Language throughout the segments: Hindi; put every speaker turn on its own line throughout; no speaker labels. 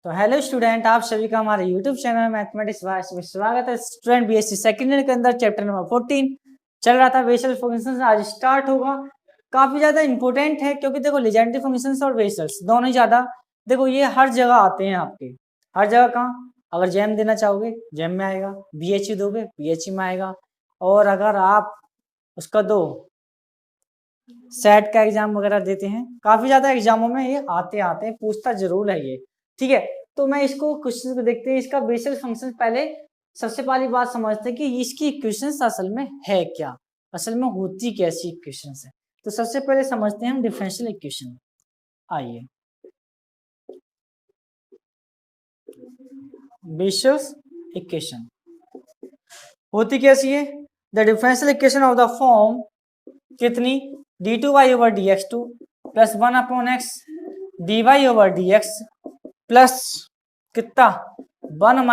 तो हेलो स्टूडेंट, आप सभी का हमारे यूट्यूब चैनल मैथमेटिक्स में स्वागत है। स्टूडेंट बीएससी सेकंड ईयर के अंदर चैप्टर नंबर 14 चल रहा था, बेसल फंक्शंस। आज स्टार्ट होगा। काफी ज्यादा इंपॉर्टेंट है क्योंकि देखो लेजेंडरी फंक्शंस और बेसल्स दोनों ही ज्यादा, देखो ये हर जगह आते हैं आपके। हर जगह कहाँ? अगर जैम देना चाहोगे जैम में आएगा, बीएचयू दोगे बीएचयू में आएगा, और अगर आप उसका दो सेट का एग्जाम वगैरह देते हैं, काफी ज्यादा एग्जामों में ये आते हैं, पूछता जरूर है ये। ठीक है, तो मैं इसको क्वेश्चन को देखते हैं। इसका बेसल फंक्शन पहले सबसे पहली बात समझते हैं कि इसकी इक्वेशंस असल में है क्या, असल में होती कैसी इक्वेशंस है। तो सबसे पहले समझते हैं हम डिफरेंशियल इक्वेशन। आइए, बेसल्स इक्वेशन होती कैसी है? The differential equation of the form कितनी, d2y/dx2 plus 1/x dy/dx plus कितना 1 -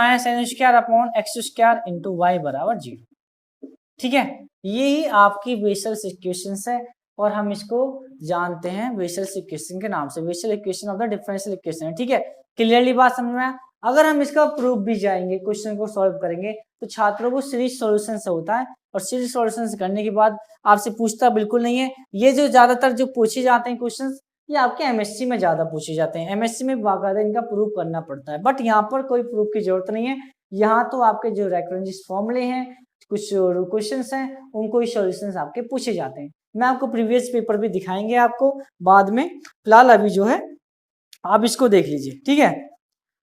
n² इंटू y बराबर 0। ठीक है, यही आपकी बेसल्स इक्वेशंस है और हम इसको जानते हैं बेसल्स इक्वेशन के नाम से, Bessel equation of the differential equation. ठीक है, क्लियरली बात समझ में आया? अगर हम इसका प्रूफ भी जाएंगे, क्वेश्चन को सॉल्व करेंगे, तो छात्रों को सीरीज सॉल्यूशन से होता है, और सीरीज सॉल्यूशन करने के बाद आपसे पूछता बिल्कुल नहीं है। ये जो ज्यादातर जो पूछे जाते हैं क्वेश्चंस, ये आपके एमएससी में ज्यादा पूछे जाते हैं। एमएससी में बाकायदा इनका प्रूफ करना पड़ता है, बट यहाँ पर कोई प्रूफ की जरूरत नहीं है। यहाँ तो आपके जो रेफरेंस फॉर्मूले हैं, कुछ क्वेश्चंस हैं, उनको ही सॉल्यूशंस आपके पूछे जाते हैं। मैं आपको प्रीवियस पेपर भी दिखाएंगे आपको बाद में, फिलहाल अभी जो है आप इसको देख लीजिए। ठीक है,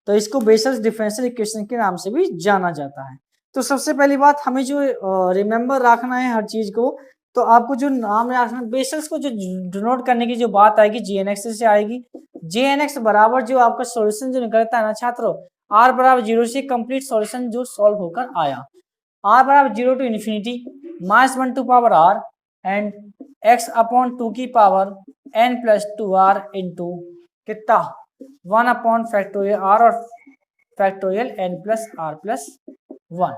तो इसको बेसल्स डिफरेंशियल इक्वेशन के नाम से भी जाना जाता है। तो सबसे पहली बात हमें जो रिमेंबर रखना है हर चीज को, तो आपको जो नाम रखना है बेसल्स को जो डिनोट करने की जो बात आएगी GNX से आएगी। GNX बराबर जो आपका सॉल्यूशन जो निकलता है ना छात्रों, R बराबर 0 से कंप्लीट सॉल्यूशन जो सॉल्व होकर आया, R बराबर 0 to infinity -1 to power R and x/2 की पावर n+2R इंटू कितना 1/फैक्टोरियल R और फैक्टोरियल n+R+1।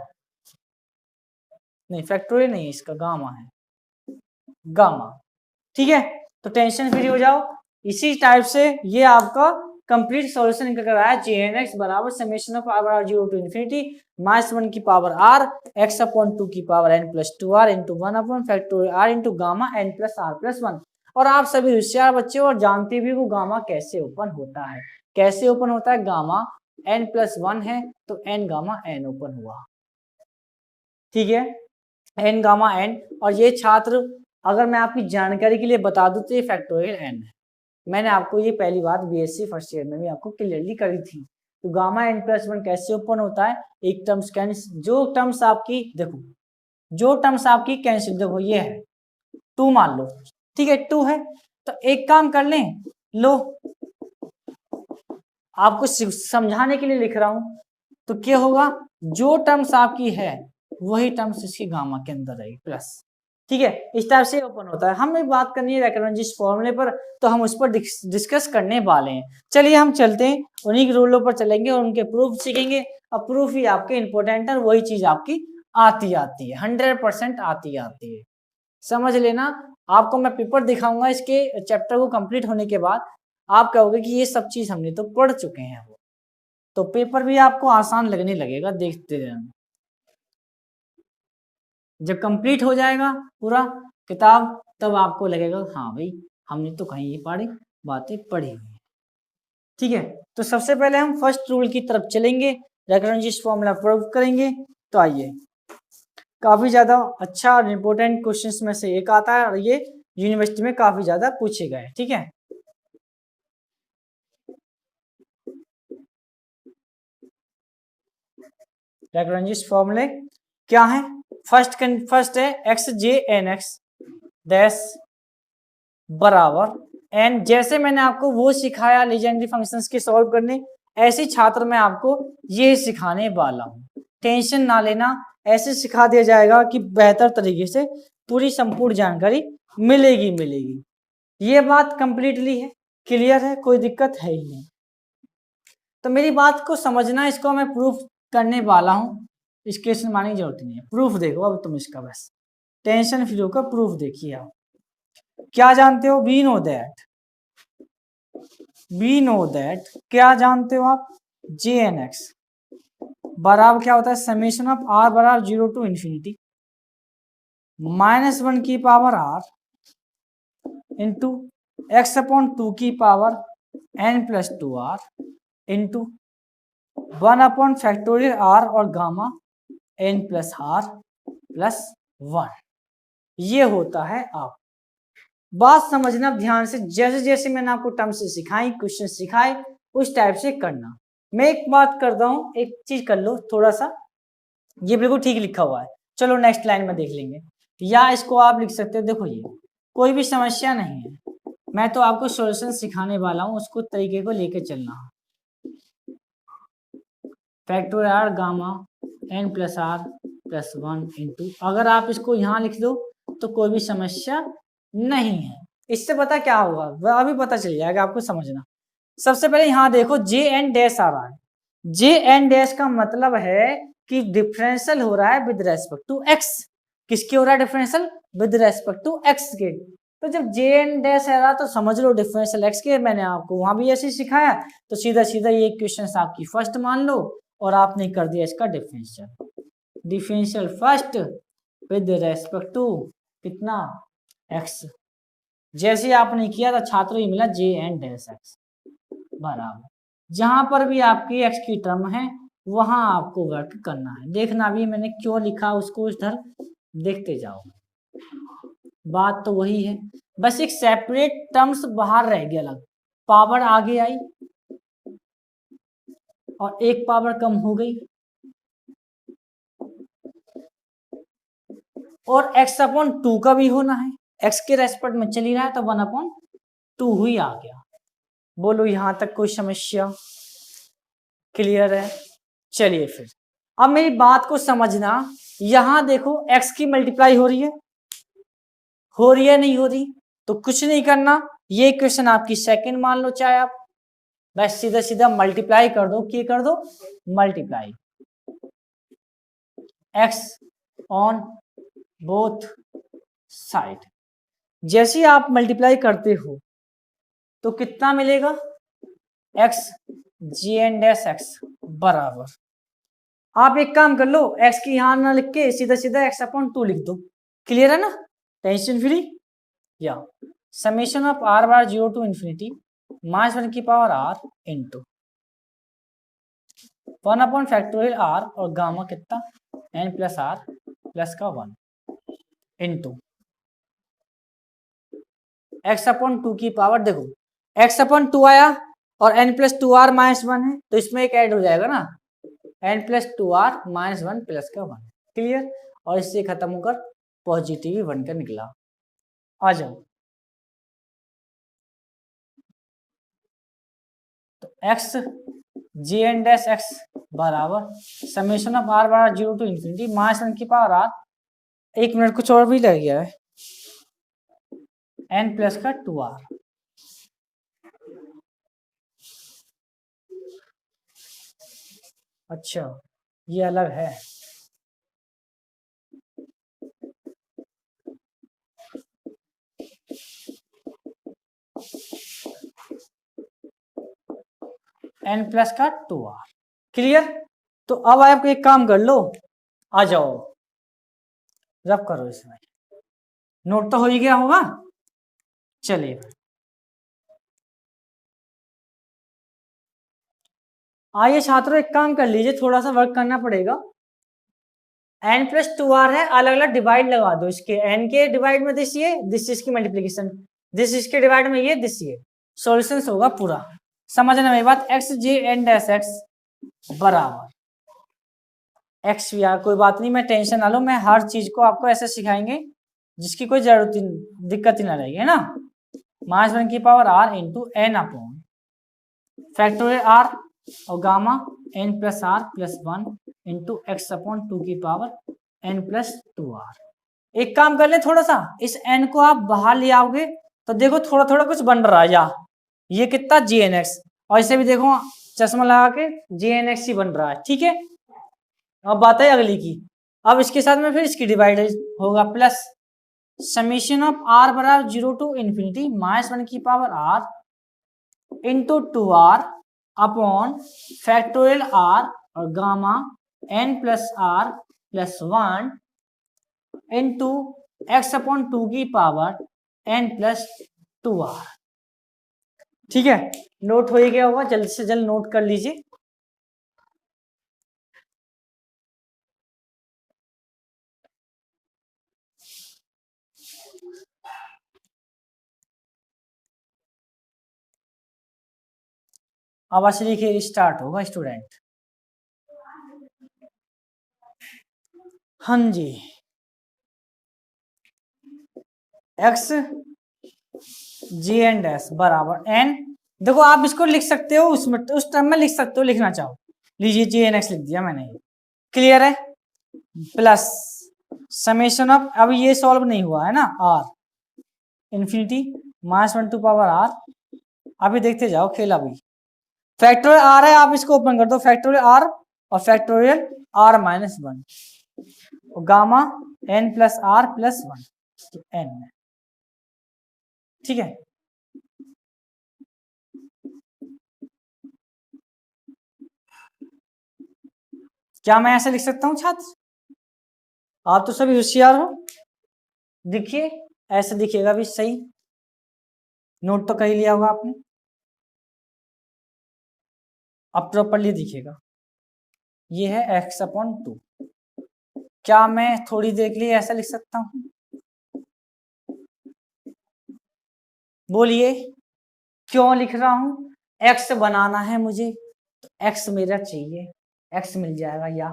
नहीं, फैक्टोरियल नहीं, इसका गामा है, गामा। ठीक है, तो टेंशन फ्री हो जाओ। इसी टाइप से ये आपका कंप्लीट सॉल्यूशन निकल कर आया। GNX बराबर summation of R 0 to infinity -1 की पावर R x/2 की power n+2R into 1 factorial R into gamma n+R+1। और आप सभी होशियार बच्चे और जानते भी वो गामा कैसे ओपन होता है। कैसे ओपन होता है? गामा n+1 है तो n गामा n ओपन हुआ। ठीक है, n गामा n। और ये छात्र अगर मैं आपकी जानकारी के लिए बता दूं तो ये फैक्टोरियल n है। मैंने आपको ये पहली बात बीएससी फर्स्ट ईयर में भी आपको क्लियरली करी थी। तो गामा n+1 कैसे ओपन होता है? एक टर्म्स कैंसिल, जो टर्म्स आपकी देखो, जो टर्म्स आपकी कैंसिल, देखो ये है 2 मान लो। ठीक है, 2 है तो एक काम कर लें, लो आपको समझाने के लिए लिख रहा हूं, तो क्या होगा, जो टर्म्स आपकी है वही टर्म्स इसके गामा के अंदर रहेगी प्लस। ठीक है, इस टाइप से ओपन होता है। हमें बात करनी है लैग्रेंज फॉर्मूले पर, तो हम उस पर डिस्कस करने वाले हैं। चलिए हम चलते हैं, उन्हीं के रूलों पर चलेंगे और उनके प्रूफ सीखेंगे। अब प्रूफ ही आपके इंपॉर्टेंट है, वही चीज आपकी आती है 100% आती है, समझ लेना। आपको मैं पेपर दिखाऊंगा इसके चैप्टर को कंप्लीट होने के बाद, आप कहोगे कि ये सब चीज हमने तो पढ़ चुके हैं, वो तो पेपर भी आपको आसान लगने लगेगा देखते रहना। जब कंप्लीट हो जाएगा पूरा किताब, तब आपको लगेगा हाँ भाई हमने तो कहीं ये पढ़ी बातें पढ़ी हुई। ठीक है, तो सबसे पहले हम फर्स्ट रूल की तरफ चलेंगे, लैग्रेंज फॉर्मूला प्रूव करेंगे। तो आइए, काफी ज्यादा अच्छा और इम्पोर्टेंट क्वेश्चंस में से एक आता है, और ये यूनिवर्सिटी में काफी ज्यादा पूछे गए। ठीक है, लैग्रेंज फॉर्मूले क्या है? फर्स्ट है xj/nx डैश बराबर n। जैसे मैंने आपको वो सिखाया लीजेंडरी फंक्शंस के सॉल्व करने, ऐसे छात्र मैं आपको ये सिखाने वाला हूँ। टेंशन ना लेना, ऐसे सिखा दिया जाएगा कि बेहतर तरीके से पूरी संपूर्ण जानकारी मिलेगी। ये बात कंप्लीटली है, क्लियर है, कोई दिक्कत है ही नहीं। तो मेरी बात को समझना, इसको मैं प्रूफ करने वाला हूँ, इसके मानने की जरूरत नहीं है। प्रूफ देखो अब तुम इसका, बस टेंशन फ्री होकर प्रूफ देखिए। आप क्या जानते हो? वी नो दैट क्या जानते हो आप? जे एन एक्स बराबर क्या होता है, समेशन ऑफ आर बराबर 0 टू इन्फिनिटी -1 की power are into x upon 2 की power n plus 2r into 1 upon factorial are और gamma n plus are plus 1। ये होता है आप बात समझना ध्यान से, जैसे जैसे मैंने आपको टर्म से सिखाई, क्वेश्चन सिखाए, उस टाइप से करना। मैं एक बात करता हूं, एक चीज कर लो थोड़ा सा, ये बिल्कुल ठीक लिखा हुआ है, चलो नेक्स्ट लाइन में देख लेंगे, या इसको आप लिख सकते हो। देखो ये कोई भी समस्या नहीं है, मैं तो आपको सॉल्यूशन सिखाने वाला हूं, उसको तरीके को लेके चलना। Factorial are gamma n plus are plus 1 into, अगर आप इसको यहाँ लिख दो तो कोई भी समस्या नहीं है। इससे पता क्या होगा वह अभी पता चल जाएगा आपको, समझना। सबसे पहले यहाँ देखो जे एन डैश आ रहा है, जे एन डैश का मतलब है कि डिफरेंशियल हो रहा है विद रेस्पेक्ट टू एक्स। किसके हो रहा है differential? With respect to x के। तो जब जे एन डैश आ रहा तो समझ लो डिफरेंशियल एक्स के। मैंने आपको वहां भी ऐसे सिखाया, तो सीधा सीधा ये क्वेश्चन आपकी फर्स्ट मान लो और आपने कर दिया इसका differential first with respect to कितना, एक्स। जैसे आपने किया था छात्रों, ये मिला जे एन डैश एक्स बराबर, जहां पर भी आपकी एक्स की टर्म है वहां आपको वर्क करना है। देखना भी मैंने क्यों लिखा उसको इधर देखते जाओ, बात तो वही है, बस एक सेपरेट टर्म्स बाहर रह गया, अलग पावर आगे आई और एक पावर कम हो गई, और x अपॉन 2 का भी होना है, x के रेस्पेक्ट में चली रहा है तो 1 अपॉन 2 ही आ गया। बोलो यहां तक कोई समस्या क्लियर है? चलिए फिर अब मेरी बात को समझना, यहां देखो x की मल्टीप्लाई हो रही है नहीं हो रही, तो कुछ नहीं करना, ये क्वेश्चन आपकी सेकंड मान लो, चाहे आप बस सीधा सीधा मल्टीप्लाई कर दो, क्या कर दो, multiply x on both side. जैसे आप मल्टीप्लाई करते हो तो कितना मिलेगा, x जी एन डैश एक्स बराबर, आप एक काम कर लो, x की यहां ना लिख के सीधा सीधा x अपॉन 2 लिख दो। क्लियर है ना, टेंशन फ्री। या समेशन ऑफ r बार 0 टू इन्फिनिटी -1 की power r into 1 upon factorial r और गामा कितना n प्लस r प्लस का 1 इंटू x अपॉन 2 की पावर, देखो x अपॉन 2 आया और n प्लस 2r माइनस 1 है, तो इसमें एक ऐड हो जाएगा ना, n plus 2r minus 1 plus का 1। क्लियर, और इससे खत्म होकर पॉजिटिव बनकर निकला। आ जाओ, तो x जी एन डैश एक्स बराबर समेशन ऑफ r बराबर 0 टू इन्फिनिटी -1 की पावर r, एक मिनट कुछ और भी लग गया है, n प्लस का 2r। अच्छा ये अलग है, n प्लस का 2r। क्लियर, तो अब आप एक काम कर लो, आ जाओ रब करो इसमें, नोट तो हो ही गया होगा। चलिए आइए छात्रों, एक काम कर लीजिए, थोड़ा सा वर्क करना पड़ेगा। n प्लस 2r है, अलग अलग डिवाइड लगा दो इसके, n के डिवाइड में दिस ये, दिस इसकी मल्टीप्लीकेशन, दिस इसके डिवाइड में ये, दिस ये, सॉल्यूशन होगा पूरा। समझना मेरी बात, x J N dash x बराबर एक्स भी यार कोई बात नहीं, मैं टेंशन ना लो, मैं हर चीज को आपको ऐसे सिखाएंगे जिसकी कोई जरूरत दिक्कत ही ना रहेगी, है ना। -1 की power r into N upon factorial r और gamma n plus r plus 1 into x upon 2 की पावर n प्लस 2r। एक काम कर ले, थोड़ा सा इस n को आप बाहर ले आओगे तो देखो थोड़ा थोड़ा कुछ बन रहा है, या ये कितना जी एन एक्स, और इसे भी देखो चश्मा लगा के जी एन एक्स ही बन रहा है, ठीक है। अब बात है अगली की, अब इसके साथ में फिर इसकी डिवाइड होगा, प्लस समेशन ऑफ r बराबर 0 टू इन्फिनिटी -1 की power r into 2r upon factorial are और gamma n plus are plus 1 into x upon 2 की पावर n प्लस 2r। ठीक है, नोट हो गया होगा, जल्द से जल्द नोट कर लीजिए। अब लिखिए, स्टार्ट होगा स्टूडेंट। हाँ जी, एक्स जी एंड एस बराबर एन। देखो आप इसको लिख सकते हो, उसमें उस टर्म में लिख सकते हो, लिखना चाहो लीजिए, जी एन एक्स लिख दिया मैंने, क्लियर है। प्लस समेशन ऑफ, अब ये सॉल्व नहीं हुआ है ना, R infinity -1 to power R. अभी देखते जाओ खेल। अभी फैक्टोरियल आर है, आप इसको ओपन कर दो, फैक्टोरियल आर और factorial R -1 gamma n plus are plus 1 N में। ठीक है, क्या मैं ऐसे लिख सकता हूं छात्र? आप तो सभी होशियार हो, देखिए ऐसे दिखेगा भी सही। नोट तो कर ही लिया होगा आपने, अब प्रॉपर्ली दिखेगा। ये है x अपॉन 2। क्या मैं थोड़ी देर के लिए ऐसा लिख सकता हूं? बोलिए, क्यों लिख रहा हूं? x बनाना है मुझे, तो x मेरा चाहिए, x मिल जाएगा। या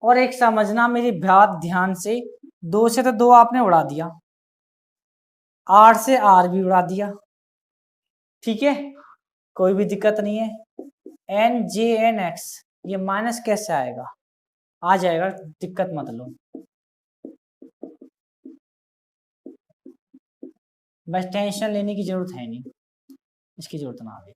और एक समझना मेरी बात ध्यान से, 2 से तो 2 आपने उड़ा दिया, r से r भी उड़ा दिया। ठीक है, कोई भी दिक्कत नहीं है। n j n x ये माइनस कैसे आएगा? आ जाएगा, दिक्कत मत लो, बस टेंशन लेने की जरूरत है नहीं, इसकी जरूरत ना आवे।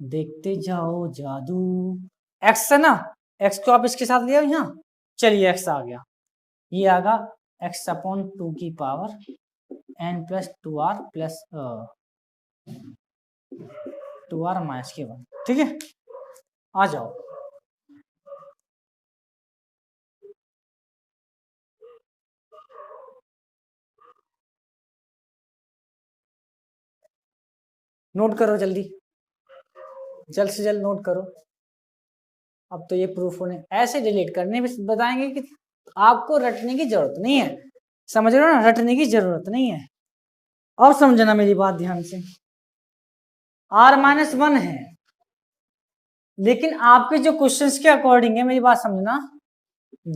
देखते जाओ जादू। x है ना, x को आप इसके साथ ले आओ यहाँ, चलिए x आ गया, ये आगा x अपॉन 2 की power n plus 2r plus 2r minus के 1। ठीक है, आ जाओ। नोट करो जल्दी, जल्द से जल्द नोट करो। अब तो ये प्रूफ होने ऐसे डिलीट करने भी बताएंगे कि आपको रटने की जरूरत नहीं है, समझ रहे हो ना, रटने की जरूरत नहीं है। अब समझना मेरी बात ध्यान से, r-1 है, लेकिन आपके जो क्वेश्चंस के अकॉर्डिंग है, मेरी बात समझना,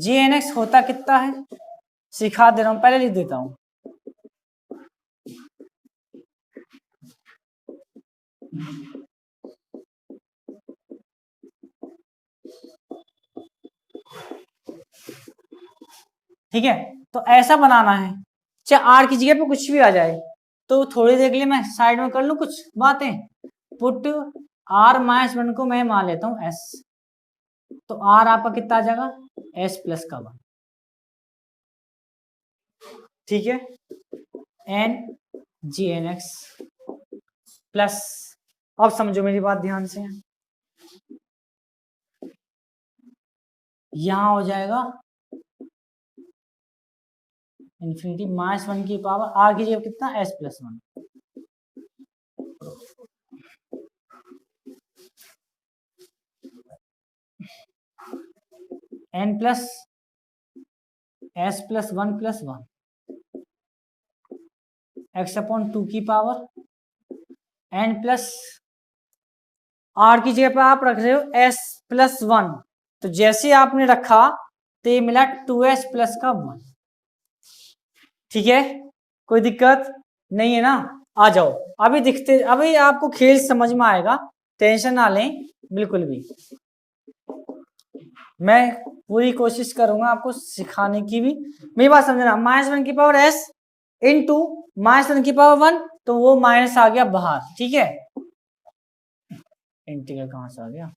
gnx होता कितना है सिखा दे रहा हूं, पहले लिख देता हूं। ठीक है, तो ऐसा बनाना है, चाहे आर की जगह पे कुछ भी आ जाए, तो थोड़ी देर के लिए मैं साइड में कर लूं कुछ बातें। पुट r-1 को मैं मान लेता हूं s, तो r आपका कितना आ जाएगा, s प्लस का 1। ठीक है, n जी एन एक्स प्लस, अब समझो मेरी बात ध्यान से, यहां हो जाएगा इन्फिनिटी -1 की पावर आर की जगह कितना, s plus 1। n plus s plus 1 plus 1 x upon 2 की पावर n प्लस r की जगह पे आप रख रहे हो s प्लस 1, तो जैसे आपने रखा तो ये मिला 2s प्लस का 1। ठीक है, कोई दिक्कत नहीं है ना, आ जाओ। अभी दिखते, अभी आपको खेल समझ में आएगा, टेंशन ना लें बिल्कुल भी। मैं पूरी कोशिश करूंगा आपको सिखाने की भी, मेरी बात समझना, -1 की पावर s इंटू -1 की पावर 1, तो वो माइनस आ गया बाहर। ठीक है, इंटीग्रल कहां से आ गया,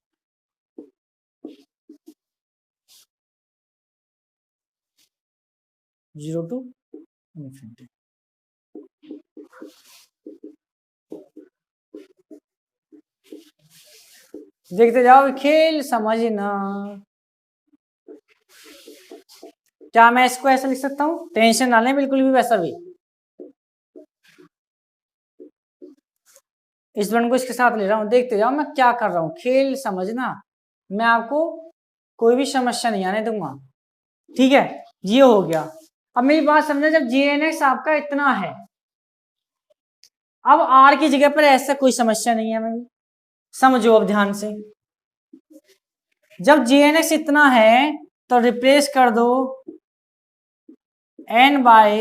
जीरो टू इन्फिनिटी। देखते जाओ, खेल समझना। क्या मैं इसको ऐसा लिख सकता हूं? टेंशन ना लें बिल्कुल भी, वैसा भी इस वन को इसके साथ ले रहा हूं। देखते जाओ मैं क्या कर रहा हूं, खेल समझना। मैं आपको कोई भी समस्या नहीं आने दूंगा, ठीक है। ये हो गया। अब मेरी बात समझना, जब जी एन एक्स आपका इतना है, अब आर की जगह पर ऐसा कोई समस्या नहीं है। मैं समझो अब ध्यान से, जब जी एन एक्स इतना है तो रिप्लेस कर दो N by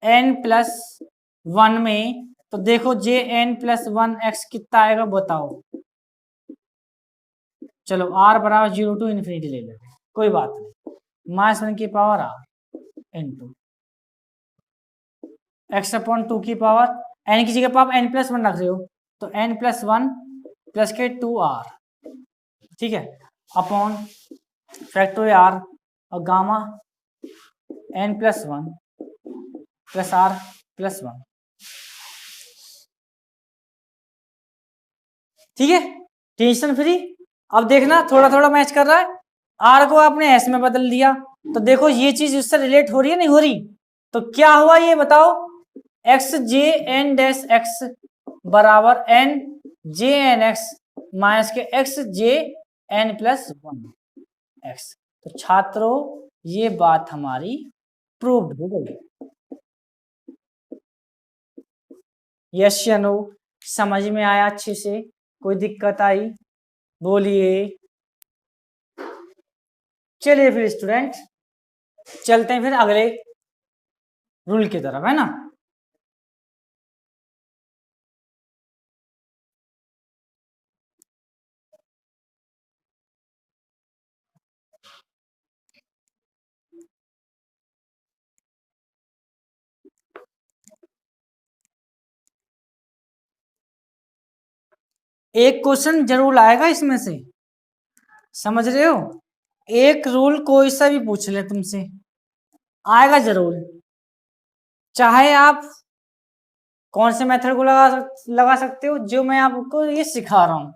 N plus one में। तो देखो J N plus one x कितना आएगा बताओ। चलो आर बराबर 0 टू इन्फिनिटी ले लेते हैं, कोई बात नहीं। माइनस वन की power are into x upon two की पावर, एन की जगह पर आप एन प्लस वन रख रहे हो तो एन प्लस वन प्लस के टू आर, ठीक है, अपॉन फैक्टोरियल आर और gamma N plus one plus are plus one, ठीक है, टेंशन फ्री। अब देखना थोड़ा थोड़ा मैच कर रहा है। आर को आपने एस में बदल दिया तो देखो ये चीज उससे रिलेट हो रही है नहीं हो रही? तो क्या हुआ ये बताओ, x J N dash x बराबर n J N x minus के x J N plus one x. तो छात्रों ये बात हमारी प्रूव्ड हो गई। यस या नो? समझ में आया अच्छे से? कोई दिक्कत आई? बोलिए। चलिए फिर स्टूडेंट चलते हैं फिर अगले रूल की तरफ, है ना। एक क्वेश्चन जरूर आएगा इसमें से, समझ रहे हो? एक रूल कोई सा भी पूछ ले तुमसे, आएगा जरूर। चाहे आप कौन से मेथड को लगा सकते हो, जो मैं आपको ये सिखा रहा हूं,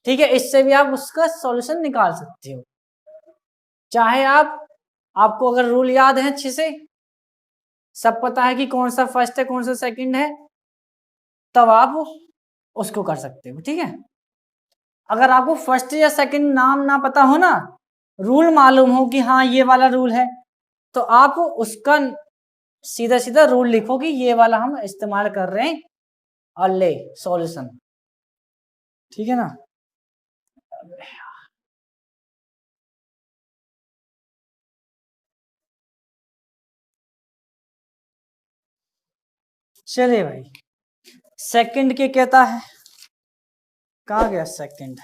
ठीक है, इससे भी आप उसका सॉल्यूशन निकाल सकते हो। चाहे आपको अगर रूल याद है अच्छे से, सब पता है कि कौन सा फर्स्ट है कौन सा सेकंड है, तब आप उसको कर सकते हो, ठीक है। अगर आपको फर्स्ट या सेकंड नाम ना पता हो ना, रूल मालूम हो कि हाँ ये वाला रूल है, तो आप उसका सीधा सीधा रूल लिखो कि ये वाला हम इस्तेमाल कर रहे हैं और ले सॉल्यूशन, ठीक है ना। चलिए भाई, सेकंड के कहता है, कहाँ गया सेकंड।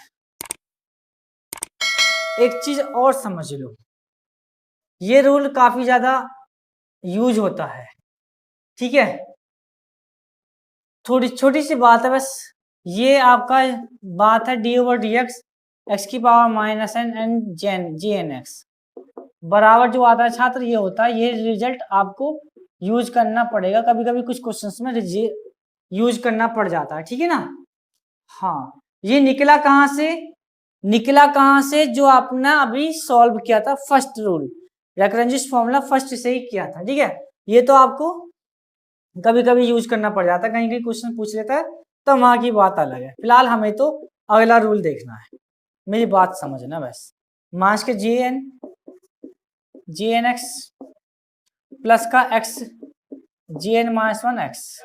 एक चीज और समझ लो, ये रूल काफी ज्यादा यूज होता है, ठीक है। थोड़ी छोटी सी बात है बस, ये आपका बात है D over D x x की पावर माइनस एन एन जेन जी एन एक्स बराबर जो आता है छात्र, ये होता है। ये रिजल्ट आपको यूज करना पड़ेगा, कभी कभी कुछ क्वेश्चंस में यूज करना पड़ जाता है, ठीक है ना। हाँ, ये निकला कहाँ से? निकला कहाँ से? जो आपने अभी सॉल्व किया था first rule, Lagrange formula first से ही किया था, ठीक है। ये तो आपको कभी कभी यूज करना पड़ जाता है, कहीं कहीं क्वेश्चन पूछ लेता है, तो वहां की बात अलग है। फिलहाल हमें तो अगला रूल देखना है, मेरी बात समझना बस। मास के जी एन एक्स प्लस का x G N minus one x,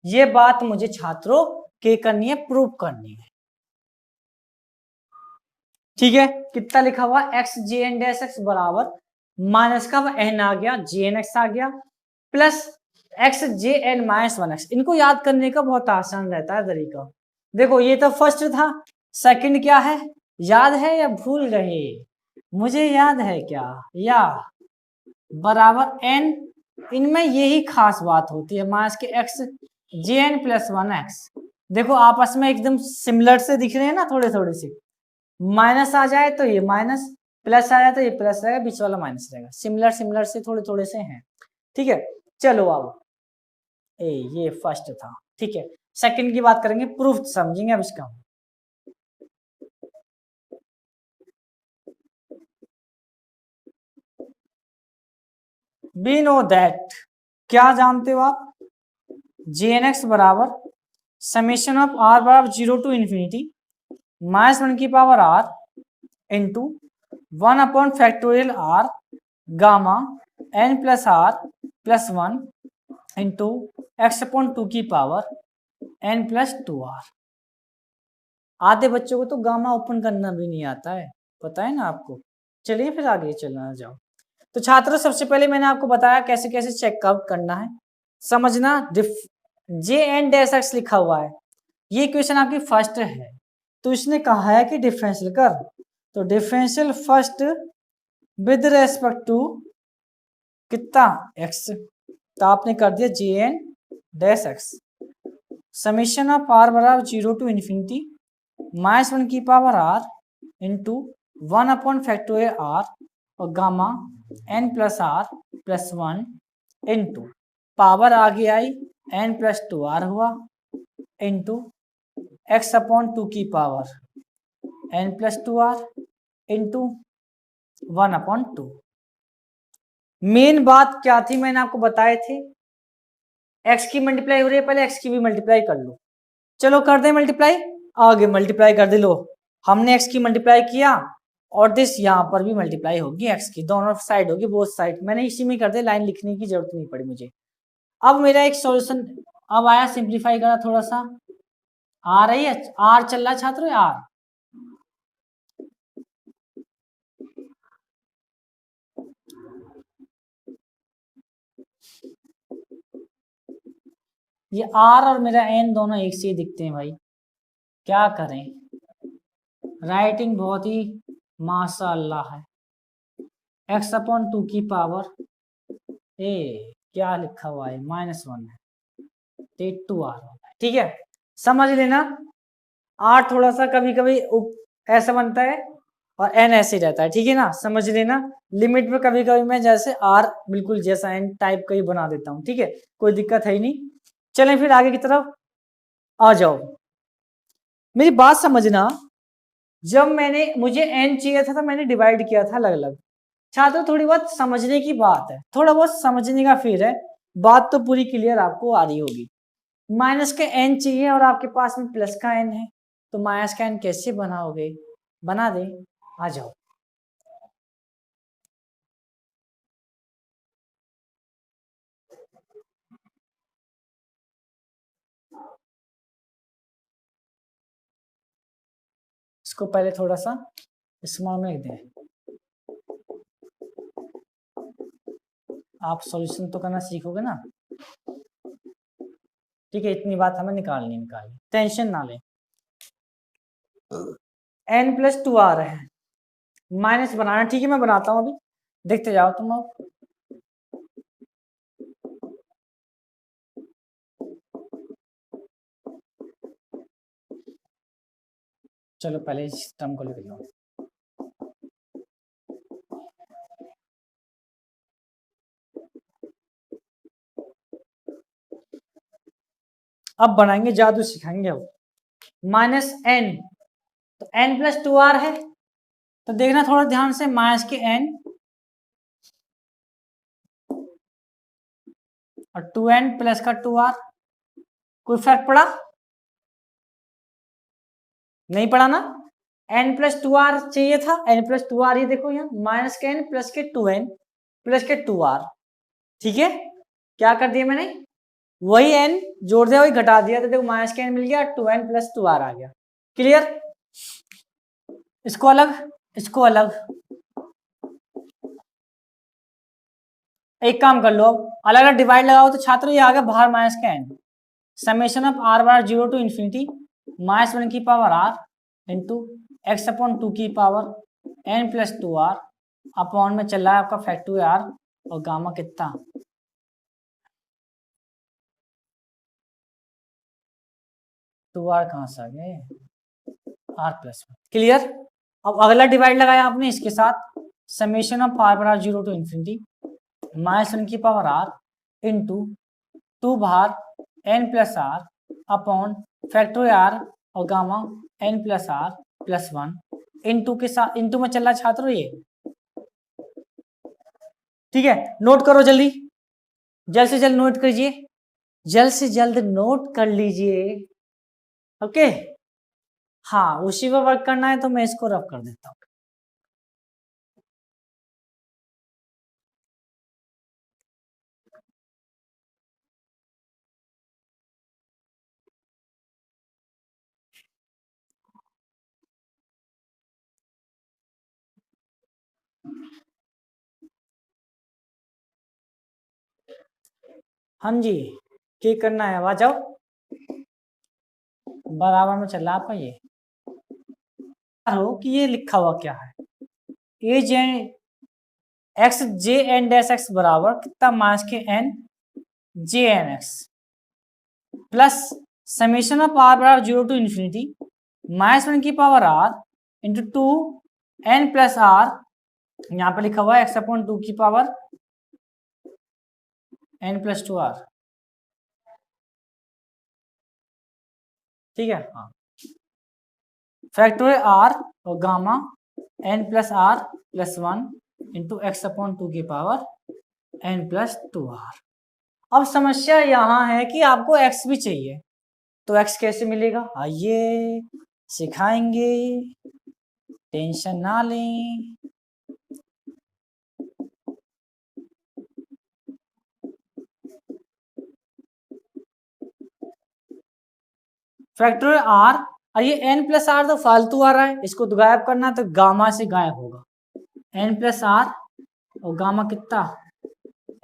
ये बात मुझे छात्रों के करनी है, प्रूव करनी है, ठीक है। कितना लिखा हुआ? X G N dash x बराबर माइनस का एन आ गया, जी एन एक्स आ गया, plus x J N minus one x. इनको याद करने का बहुत आसान रहता है तरीका। देखो ये तो फर्स्ट था, सेकंड क्या है याद है या भूल गए? मुझे याद है क्या? या बराबर एन, इनमें यही खास बात होती है, माइनस के x J N plus one x. देखो आपस में एकदम सिमिलर से दिख रहे हैं ना, थोड़े थोड़े से। माइनस आ जाए तो ये माइनस, प्लस आ जाए तो ये प्लस रहेगा, बीच वाला माइनस रहेगा। सिमिलर सिमिलर से थोड़े थोड़े से हैं, ठीक है। चलो अब ये फर्स्ट था, ठीक है। सेकंड की बात करेंगे, प्रूफ समझेंगे अब इसका। वी नो दैट, क्या जानते हो आप, जे एन एक्स बराबर समेशन ऑफ आर बराबर 0 टू इन्फिनिटी -1 की power are into 1 upon factorial are gamma n plus are plus 1 into x upon 2 की पावर n प्लस 2r। आधे बच्चों को तो गामा ओपन करना भी नहीं आता है, पता है ना आपको। चलिए फिर आगे चलना जाओ। तो छात्रों सबसे पहले मैंने आपको बताया कैसे कैसे चेकआउट करना है, समझना। जे एन डैश एक्स लिखा हुआ है, ये क्वेश्चन आपकी फर्स्ट है, तो इसने कहा है कि डिफरेंशियल कर, तो differential first with respect to कितना एक्स, तो आपने कर दिया J N dash x summation of are बराबर 0 टू इन्फिनिटी -1 की power are into 1 upon factorial are और gamma n plus are plus 1 into power आगे आई n प्लस 2r हुआ इंटू x अपॉन 2 की power n plus 2r into 1 upon 2। Main बात क्या थी मैंने आपको बताए थे, x की मल्टीप्लाई हो रही है, पहले x की भी मल्टीप्लाई कर लो। चलो कर दे मल्टीप्लाई, आगे मल्टीप्लाई कर दे, लो हमने x की मल्टीप्लाई किया और दिस यहाँ पर भी मल्टीप्लाई होगी x की, दोनों साइड होगी, बोथ साइड। मैंने इसी में कर दे, लाइन लिखने की जरूरत नहीं पड़ी मुझे। अब मेरा एक सॉल्यूशन अब आया, सिंप्लीफाई करा थोड़ा सा, आ रही है आर चल रहा है छात्रों, आर ये आर और मेरा एन दोनों एक से ही दिखते हैं भाई, क्या करें, राइटिंग बहुत ही माशाअल्लाह है। x अपॉन 2 की पावर ए क्या लिखा हुआ है -1 है, 2r होता है, ठीक है, समझ लेना। r थोड़ा सा कभी कभी ऐसा बनता है और n ऐसे रहता है, ठीक है ना, समझ लेना। लिमिट में कभी कभी मैं जैसे r बिल्कुल जैसा n टाइप का ही बना देता हूँ, ठीक है, कोई दिक्कत है ही नहीं। चलें फिर आगे की तरफ आ जाओ, मेरी बात समझना। जब मुझे n चाहिए था तो मैंने डिवाइड किया था अलग अलग। छात्रों थोड़ी बहुत समझने की बात है, थोड़ा बहुत समझने का फिर है, बात तो पूरी क्लियर आपको आ रही होगी। माइनस का n चाहिए और आपके पास में प्लस का n है, तो माइनस का n कैसे बनाओगे, बना दे, आ जाओ। इसको पहले थोड़ा सा स्मॉल में लिख दें, आप सॉल्यूशन तो करना सीखोगे ना, ठीक है, इतनी बात हमें निकालनी, टेंशन ना ले। n प्लस 2 आ रहा है, माइनस बनाना, ठीक है मैं बनाता हूं अभी, देखते जाओ तुम अब। चलो पहले इस टर्म को लिख लो, अब बनाएंगे, जादू सिखाएंगे अब। -n, तो n प्लस 2r है, तो देखना थोड़ा ध्यान से, माइनस के n और 2n प्लस का 2r, कोई फर्क पड़ा, नहीं पड़ा ना। n प्लस 2r चाहिए था, n प्लस 2r, ये देखो यहाँ माइनस के n प्लस के 2n प्लस के 2r, ठीक है, क्या कर दिया मैंने, वही n जोड़ दिया वही घटा दिया, तो देखो माइनस के n मिल गया, 2n प्लस 2r आ गया, क्लियर। इसको अलग, इसको अलग, एक काम कर लो, अब अलग अलग डिवाइड लगाओ तो छात्रों ये आ गया बाहर माइनस का n, समेशन ऑफ r बार 0 टू इन्फिनिटी -1 की power r into x upon 2 की power n plus 2r upon में चल रहा है आपका फैक्टोरियल r और गामा कितना, 2r कहां से आ गए, r प्लस 1, क्लियर। अब अगला डिवाइड लगाया आपने इसके साथ, समेशन ऑफ r बराबर 0 टू इन्फिनिटी -1 की पावर r इंटू 2 बाहर n plus R upon factorial r और gamma n plus are plus 1 into के साथ, इंटू में चल रहा छात्रों ये, ठीक है, नोट करो जल्दी, जल्द से जल्द नोट कीजिए, जल्द से जल्द नोट कर लीजिए। ओके, हाँ उसी पर वर्क करना है तो मैं इसको रफ कर देता हूँ। हाँ जी, क्या करना है, आ जाओ, बराबर में चल रहा आपका ये हो कि ये लिखा हुआ क्या है, a J x J N dash x बराबर कितना minus k n J N x plus summation of are बराबर 0 टू इन्फिनिटी माइनस 1 की power are into 2 n plus r, यहाँ पे लिखा हुआ है एक्स अपॉन 2 की पावर एन प्लस 2 आर। ठीक है, हाँ, फैक्टोरियल आर और gamma N plus are plus 1 into x upon 2 की पावर एन प्लस 2 आर। अब समस्या यहाँ है कि आपको x भी चाहिए, तो x कैसे मिलेगा, आइए सिखाएंगे, टेंशन ना लें। फैक्टोरियल आर, और ये एन प्लस आर तो फालतू आ रहा है, इसको तो गायब करना, तो गामा से गायब होगा, एन प्लस आर और गामा कितना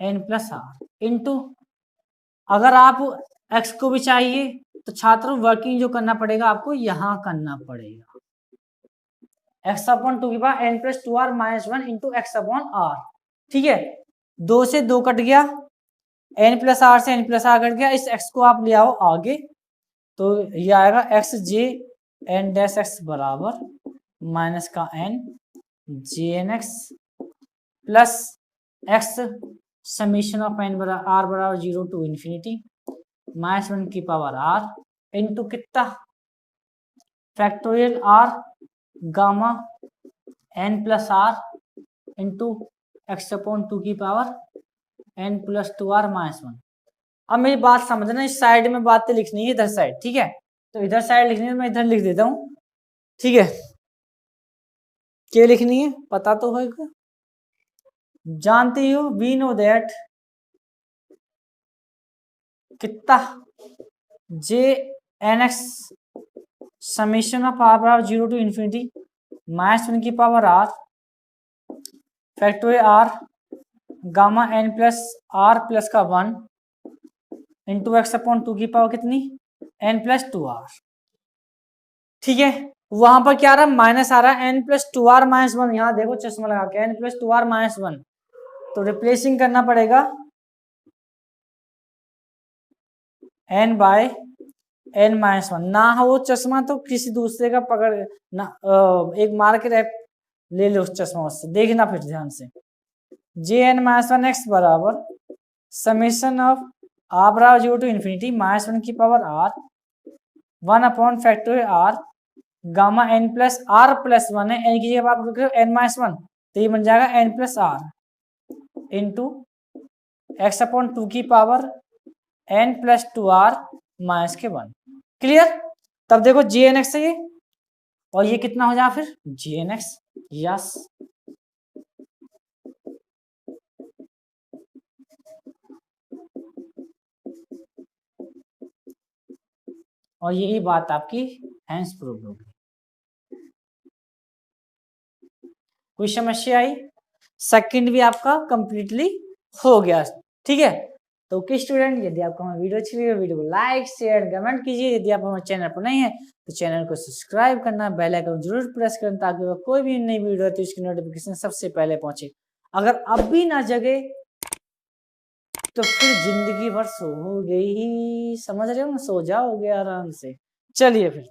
एन प्लस आर इंटू, अगर आप x को भी चाहिए तो छात्र वर्किंग जो करना पड़ेगा आपको यहाँ करना पड़ेगा, एक्स अपॉन 2 की power N plus 2 are minus 1 into x upon R. ठीक है, 2 से 2 कट गया, एन प्लस आर से एन प्लस आर कट गया, इस x को आप ले आओ आगे, तो ये आएगा x J N dash x बराबर माइनस का n J N x plus x summation of n बराबर आर बराबर 0 टू इन्फिनिटी माइनस 1 की पावर आर इंटू कितना factorial are gamma N plus r into x upon 2 की power N plus 2 are minus 1। अब मेरी बात समझना, इस साइड में बातें लिखनी है, इधर साइड, ठीक है, तो इधर साइड लिखनी है, मैं इधर लिख देता हूँ। ठीक है, क्या लिखनी है पता तो होगा, जानते हो, वी नो दैट कितना J N x summation of are बराबर 0 टू इन्फिनिटी माइनस 1 की power R factorial are gamma N plus are plus का 1 इंटू एक्स अपॉन 2 की पावर कितनी एन प्लस 2 आर। ठीक है, वहां पर क्या आ रहा है, माइनस आ रहा है, एन प्लस 2 आर माइनस 1, यहाँ देखो चश्मा लगा के एन प्लस 2 आर माइनस 1, तो रिप्लेसिंग करना पड़ेगा एन बाय एन माइनस 1, ना हो चश्मा तो किसी दूसरे का पकड़ ना, एक मार्केट ऐप ले लो उस चश्मा, उससे देखना फिर ध्यान से, जे एन माइनस 1 एक्स बराबर समेशन ऑफ आर बराबर 0 टू इन्फिनिटी माइनस 1 की power R 1 upon factorial are gamma N plus are plus 1 है, एन की जगह आप लिख रहे हो एन माइनस 1, तो ये बन जाएगा n plus r into x upon 2 की power N plus 2 are minus के 1। क्लियर, तब देखो जी एन एक्स है ये, और ये कितना हो जाए फिर जी एन एक्स, यस, और यही बात आपकी हैंस प्रूव होगी। कोई समस्या आई, सेकंड भी आपका कंप्लीटली हो गया। ठीक है, तो ओके स्टूडेंट, यदि आपको हमारी वीडियो अच्छी लगी वीडियो को लाइक शेयर कमेंट कीजिए, यदि आप हमारे चैनल पर नहीं है तो चैनल को सब्सक्राइब करना, बेल आइकन जरूर प्रेस करना, ताकि कोई भी नई वीडियो आती है उसकी नोटिफिकेशन सबसे पहले पहुंचे। अगर अब भी ना जगे तो फिर जिंदगी भर सो हो गई, समझ रहे हो ना, सो जाओगे आराम से। चलिए फिर।